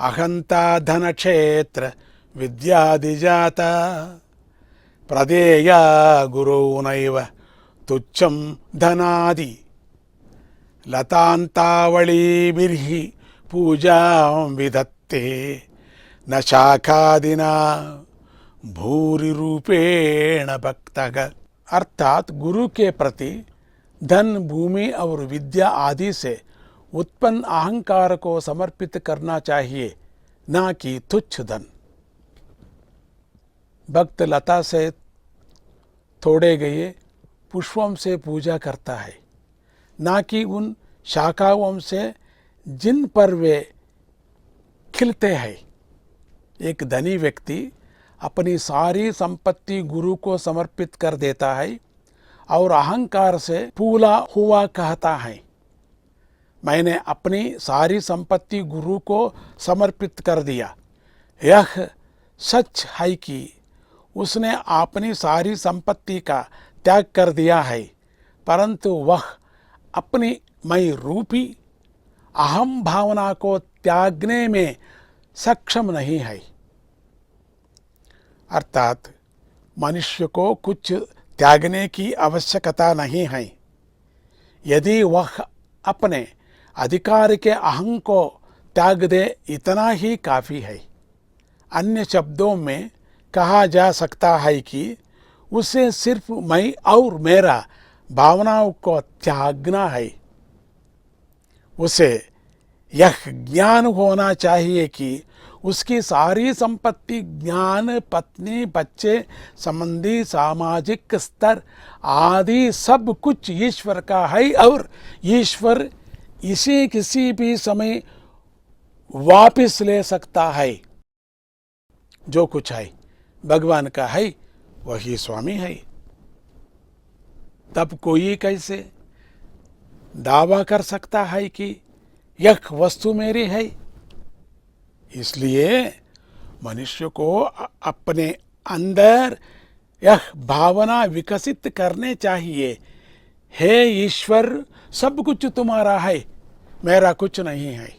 अहंता धन क्षेत्र विद्यादिजाता प्रदेया गुरुनैव तुच्छं धनादि लतांतावळीभिर्हि पूजां विधत्ते न शाखादिना भूरि रूपेण भक्तः। अर्थात गुरु के प्रति धन, भूमि और विद्या आदि से उत्पन्न अहंकार को समर्पित करना चाहिए, ना कि तुच्छ धन। भक्त लता से तोड़े गए पुष्पों से पूजा करता है, ना कि उन शाखाओं से जिन पर वे खिलते हैं। एक धनी व्यक्ति अपनी सारी संपत्ति गुरु को समर्पित कर देता है और अहंकार से फूला हुआ कहता है, मैंने अपनी सारी संपत्ति गुरु को समर्पित कर दिया। यह सच है कि उसने अपनी सारी संपत्ति का त्याग कर दिया है, परंतु वह अपनी मैं रूपी अहम भावना को त्यागने में सक्षम नहीं है। अर्थात मनुष्य को कुछ त्यागने की आवश्यकता नहीं है। यदि वह अपने अधिकार के अहं को त्याग दे, इतना ही काफ़ी है। अन्य शब्दों में कहा जा सकता है कि उसे सिर्फ मैं और मेरा भावनाओं को त्यागना है। उसे यह ज्ञान होना चाहिए कि उसकी सारी संपत्ति, ज्ञान, पत्नी, बच्चे, संबंधी, सामाजिक स्तर आदि सब कुछ ईश्वर का है और ईश्वर इसे किसी भी समय वापस ले सकता है। जो कुछ है भगवान का है, वही स्वामी है। तब कोई कैसे दावा कर सकता है कि यह वस्तु मेरी है? इसलिए मनुष्य को अपने अंदर यह भावना विकसित करने चाहिए, हे ईश्वर, सब कुछ तुम्हारा है, मेरा कुछ नहीं है।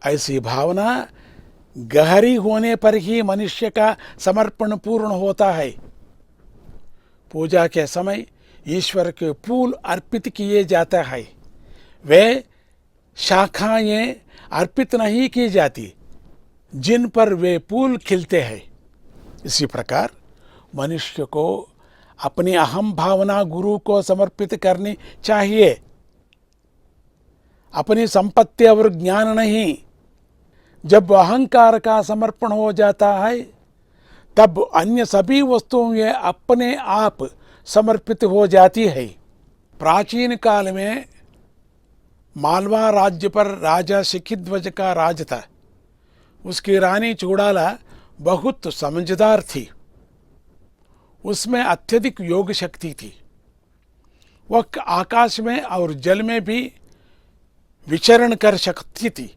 ऐसी भावना गहरी होने पर ही मनुष्य का समर्पण पूर्ण होता है। पूजा के समय ईश्वर के फूल अर्पित किए जाता है, वे शाखाएं अर्पित नहीं की जाती जिन पर वे फूल खिलते हैं। इसी प्रकार मनुष्य को अपनी अहम भावना गुरु को समर्पित करनी चाहिए, अपनी संपत्ति और ज्ञान नहीं। जब अहंकार का समर्पण हो जाता है, तब अन्य सभी वस्तुएं अपने आप समर्पित हो जाती है। प्राचीन काल में मालवा राज्य पर राजा शिखिध्वज का राज था। उसकी रानी चूड़ाला बहुत समझदार थी। उसमें अत्यधिक योग शक्ति थी। वह आकाश में और जल में भी विचरण कर सकती थी।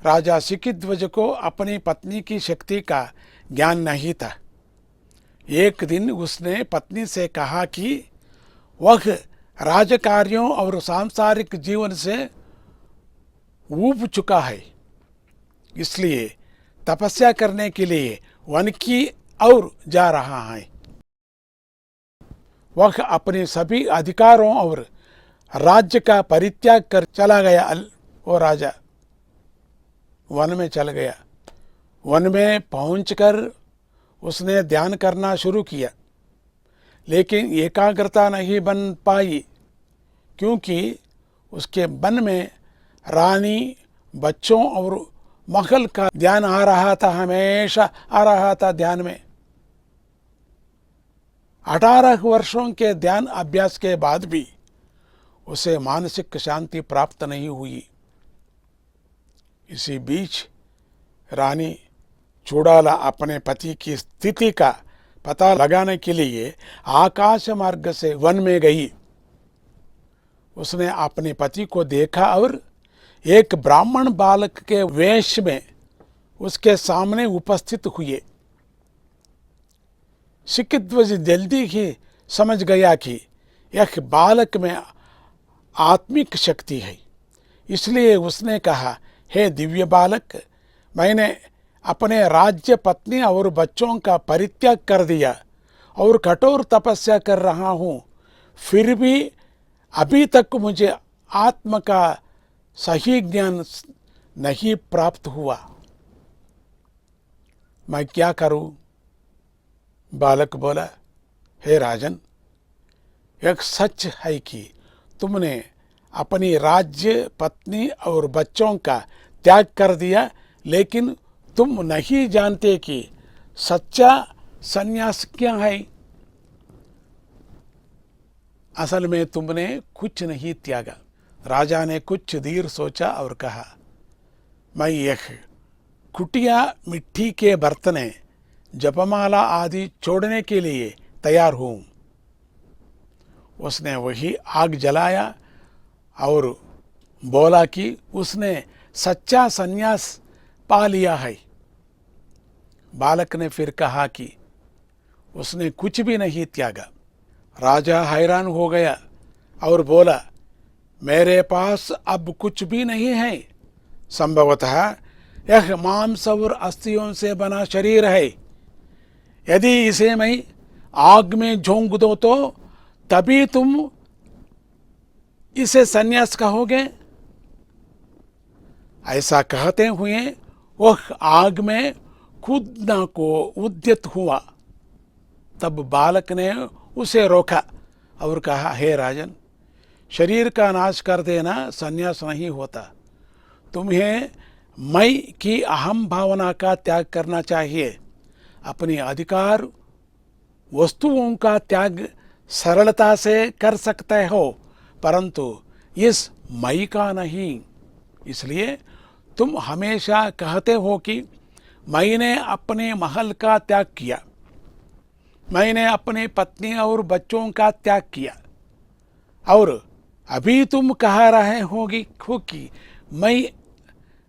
राजा शिखिध्वज को अपनी पत्नी की शक्ति का ज्ञान नहीं था। एक दिन उसने पत्नी से कहा कि वह राजकार्यों और सांसारिक जीवन से ऊब चुका है, इसलिए तपस्या करने के लिए वन की ओर जा रहा है। वह अपने सभी अधिकारों और राज्य का परित्याग कर चला गया। वो राजा वन में चल गया। वन में पहुंचकर उसने ध्यान करना शुरू किया, लेकिन एकाग्रता नहीं बन पाई, क्योंकि उसके मन में रानी, बच्चों और महल का ध्यान आ रहा था, हमेशा आ रहा था ध्यान में। 18 वर्षों के ध्यान अभ्यास के बाद भी उसे मानसिक शांति प्राप्त नहीं हुई। इसी बीच रानी चूड़ाला अपने पति की स्थिति का पता लगाने के लिए आकाश मार्ग से वन में गई। उसने अपने पति को देखा और एक ब्राह्मण बालक के वेश में उसके सामने उपस्थित हुए। शिखिध्वज जल्दी ही समझ गया कि यह बालक में आत्मिक शक्ति है, इसलिए उसने कहा, हे दिव्य बालक, मैंने अपने राज्य, पत्नी और बच्चों का परित्याग कर दिया और कठोर तपस्या कर रहा हूँ, फिर भी अभी तक मुझे आत्म का सही ज्ञान नहीं प्राप्त हुआ। मैं क्या करूं? बालक बोला, हे राजन, एक सच है कि तुमने अपनी राज्य, पत्नी और बच्चों का त्याग कर दिया, लेकिन तुम नहीं जानते कि सच्चा संन्यास क्या है। असल में तुमने कुछ नहीं त्यागा। राजा ने कुछ देर सोचा और कहा, मैं एक कुटिया मिट्टी के बर्तन, जपमाला आदि छोड़ने के लिए तैयार हूँ। उसने वही आग जलाया और बोला कि उसने सच्चा संन्यास पा लिया है। बालक ने फिर कहा कि उसने कुछ भी नहीं त्यागा। राजा हैरान हो गया और बोला, मेरे पास अब कुछ भी नहीं है। संभवतः यह मांस और अस्थियों से बना शरीर है। यदि इसे मैं आग में झोंक दो तो तभी तुम इसे संन्यास कहोगे। ऐसा कहते हुए वह आग में कूदने को उद्यत हुआ। तब बालक ने उसे रोका और कहा, हे राजन, शरीर का नाश कर देना संन्यास नहीं होता। तुम्हें मैं की अहम भावना का त्याग करना चाहिए। अपने अधिकार वस्तुओं का त्याग सरलता से कर सकते हो, परंतु इस मैं का नहीं। इसलिए तुम हमेशा कहते हो कि मैंने अपने महल का त्याग किया, मैंने अपने पत्नी और बच्चों का त्याग किया, और अभी तुम कह रहे होगी कि मैं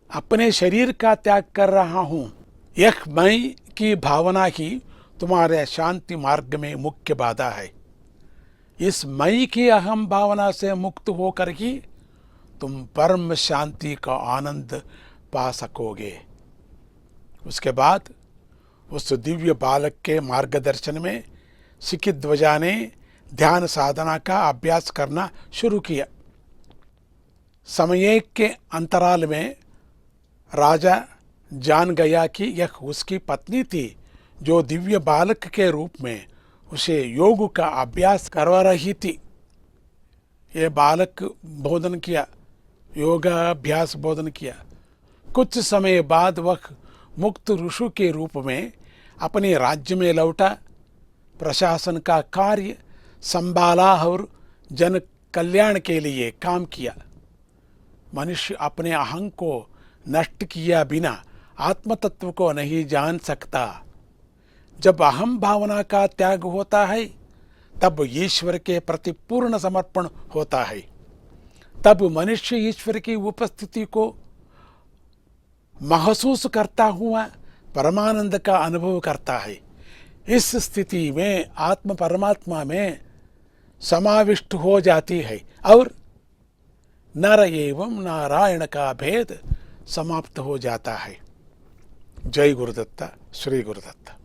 अपने शरीर का त्याग कर रहा हूँ। यह मैं की भावना ही तुम्हारे शांति मार्ग में मुख्य बाधा है। इस मैं की अहम भावना से मुक्त होकर ही तुम परम शांति का आनंद पा सकोगे। उसके बाद उस दिव्य बालक के मार्गदर्शन में सिकिध्वजा ने ध्यान साधना का अभ्यास करना शुरू किया। समय के अंतराल में राजा जान गया कि यह उसकी पत्नी थी, जो दिव्य बालक के रूप में उसे योग का अभ्यास करवा रही थी। ये बालक बोधन किया, योगाभ्यास बोधन किया। कुछ समय बाद वह मुक्त ऋषि के रूप में अपने राज्य में लौटा, प्रशासन का कार्य संभाला और जन कल्याण के लिए काम किया। मनुष्य अपने अहं को नष्ट किया बिना आत्म तत्व को नहीं जान सकता। जब अहम भावना का त्याग होता है, तब ईश्वर के प्रति पूर्ण समर्पण होता है। तब मनुष्य ईश्वर की उपस्थिति को महसूस करता हुआ परमानंद का अनुभव करता है। इस स्थिति में आत्म परमात्मा में समाविष्ट हो जाती है और नर एवं नारायण का भेद समाप्त हो जाता है। जय गुरुदत्ता, श्री गुरुदत्ता।